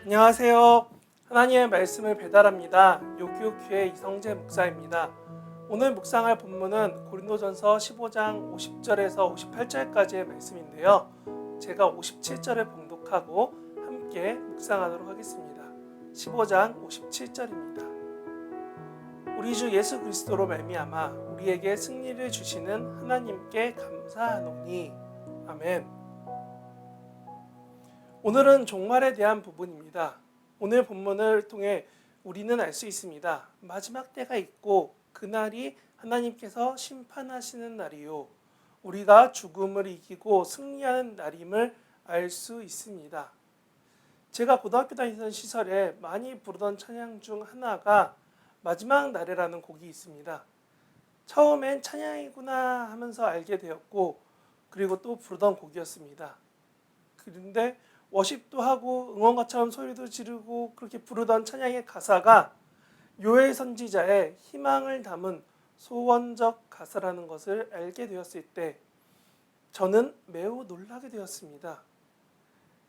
안녕하세요. 하나님의 말씀을 배달합니다. 요교교회 이성재 목사입니다. 오늘 묵상할 본문은 고린도전서 15장 50절에서 58절까지의 말씀인데요. 제가 57절을 봉독하고 함께 묵상하도록 하겠습니다. 15장 57절입니다. 우리 주 예수 그리스도로 말미암아 우리에게 승리를 주시는 하나님께 감사하노니. 아멘. 오늘은 종말에 대한 부분입니다. 오늘 본문을 통해 우리는 알 수 있습니다. 마지막 때가 있고 그날이 하나님께서 심판하시는 날이요, 우리가 죽음을 이기고 승리하는 날임을 알 수 있습니다. 제가 고등학교 다니던 시절에 많이 부르던 찬양 중 하나가 마지막 날에라는 곡이 있습니다. 처음엔 찬양이구나 하면서 알게 되었고, 그리고 또 부르던 곡이었습니다. 그런데 워십도 하고 응원가처럼 소리도 지르고 그렇게 부르던 찬양의 가사가 요엘 선지자의 희망을 담은 소원적 가사라는 것을 알게 되었을 때 저는 매우 놀라게 되었습니다.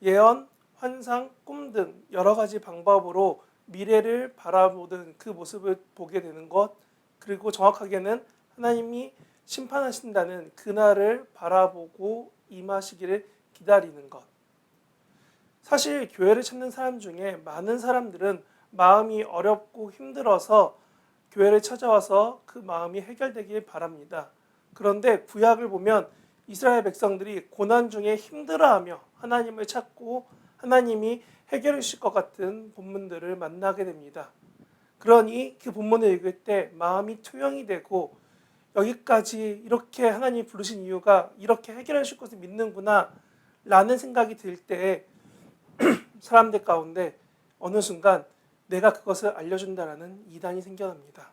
예언, 환상, 꿈 등 여러 가지 방법으로 미래를 바라보던 그 모습을 보게 되는 것, 그리고 정확하게는 하나님이 심판하신다는 그날을 바라보고 임하시기를 기다리는 것. 사실 교회를 찾는 사람 중에 많은 사람들은 마음이 어렵고 힘들어서 교회를 찾아와서 그 마음이 해결되길 바랍니다. 그런데 구약을 보면 이스라엘 백성들이 고난 중에 힘들어하며 하나님을 찾고 하나님이 해결해 주실 것 같은 본문들을 만나게 됩니다. 그러니 그 본문을 읽을 때 마음이 투영이 되고, 여기까지 이렇게 하나님이 부르신 이유가 이렇게 해결해 주실 것을 믿는구나 라는 생각이 들 때 사람들 가운데 어느 순간 내가 그것을 알려준다라는 이단이 생겨납니다.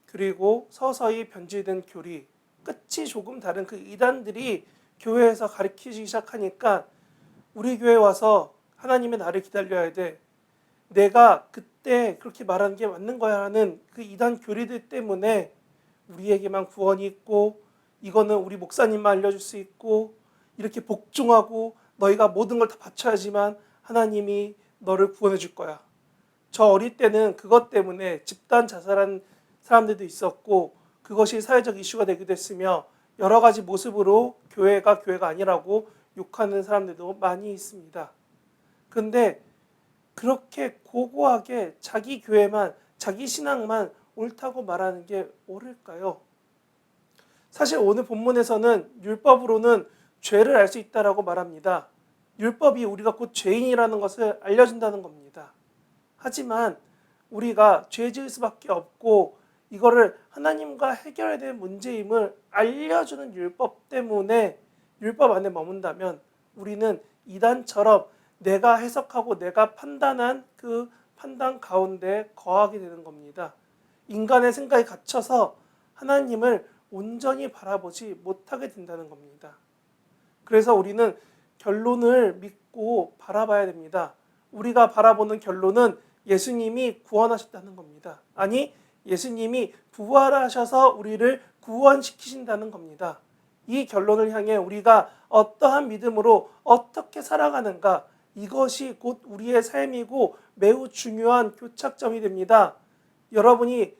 그리고 서서히 변질된 교리, 끝이 조금 다른 그 이단들이 교회에서 가르치기 시작하니까 우리 교회에 와서 하나님의 나를 기다려야 돼, 내가 그때 그렇게 말하는 게 맞는 거야 하는 그 이단 교리들 때문에 우리에게만 구원이 있고, 이거는 우리 목사님만 알려줄 수 있고, 이렇게 복종하고 너희가 모든 걸 다 바쳐야지만 하나님이 너를 구원해 줄 거야. 저 어릴 때는 그것 때문에 집단 자살한 사람들도 있었고, 그것이 사회적 이슈가 되기도 했으며 여러 가지 모습으로 교회가 아니라고 욕하는 사람들도 많이 있습니다. 그런데 그렇게 고고하게 자기 교회만, 자기 신앙만 옳다고 말하는 게 옳을까요? 사실 오늘 본문에서는 율법으로는 죄를 알 수 있다라고 말합니다. 율법이 우리가 곧 죄인이라는 것을 알려준다는 겁니다. 하지만 우리가 죄 지을 수밖에 없고 이거를 하나님과 해결해야 될 문제임을 알려주는 율법 때문에 율법 안에 머문다면 우리는 이단처럼 내가 해석하고 내가 판단한 그 판단 가운데 거하게 되는 겁니다. 인간의 생각에 갇혀서 하나님을 온전히 바라보지 못하게 된다는 겁니다. 그래서 우리는 결론을 믿고 바라봐야 됩니다. 우리가 바라보는 결론은 예수님이 구원하셨다는 겁니다. 아니, 예수님이 부활하셔서 우리를 구원시키신다는 겁니다. 이 결론을 향해 우리가 어떠한 믿음으로 어떻게 살아가는가, 이것이 곧 우리의 삶이고 매우 중요한 교착점이 됩니다. 여러분이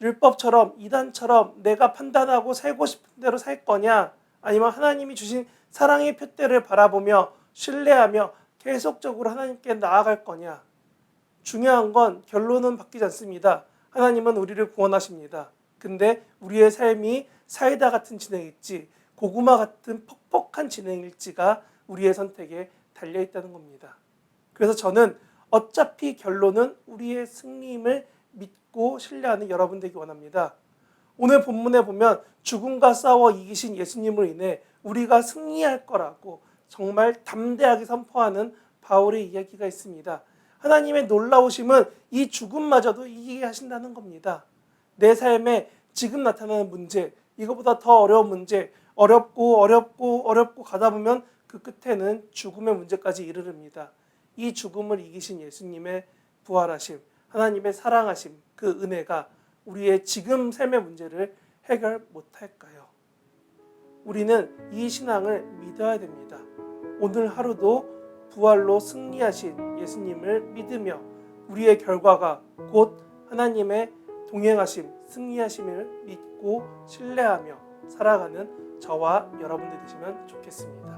율법처럼 이단처럼 내가 판단하고 살고 싶은 대로 살 거냐, 아니면 하나님이 주신 사랑의 표대를 바라보며 신뢰하며 계속적으로 하나님께 나아갈 거냐. 중요한 건 결론은 바뀌지 않습니다. 하나님은 우리를 구원하십니다. 근데 우리의 삶이 사이다 같은 진행일지 고구마 같은 퍽퍽한 진행일지가 우리의 선택에 달려있다는 겁니다. 그래서 저는 어차피 결론은 우리의 승리임을 믿고 신뢰하는 여러분 되기 원합니다. 오늘 본문에 보면 죽음과 싸워 이기신 예수님으로 인해 우리가 승리할 거라고 정말 담대하게 선포하는 바울의 이야기가 있습니다. 하나님의 놀라우심은 이 죽음마저도 이기게 하신다는 겁니다. 내 삶에 지금 나타나는 문제, 이거보다 더 어려운 문제, 어렵고 가다 보면 그 끝에는 죽음의 문제까지 이르릅니다. 이 죽음을 이기신 예수님의 부활하심, 하나님의 사랑하심, 그 은혜가 우리의 지금 삶의 문제를 해결 못할까요? 우리는 이 신앙을 믿어야 됩니다. 오늘 하루도 부활로 승리하신 예수님을 믿으며 우리의 결과가 곧 하나님의 동행하심, 승리하심을 믿고 신뢰하며 살아가는 저와 여러분들 되시면 좋겠습니다.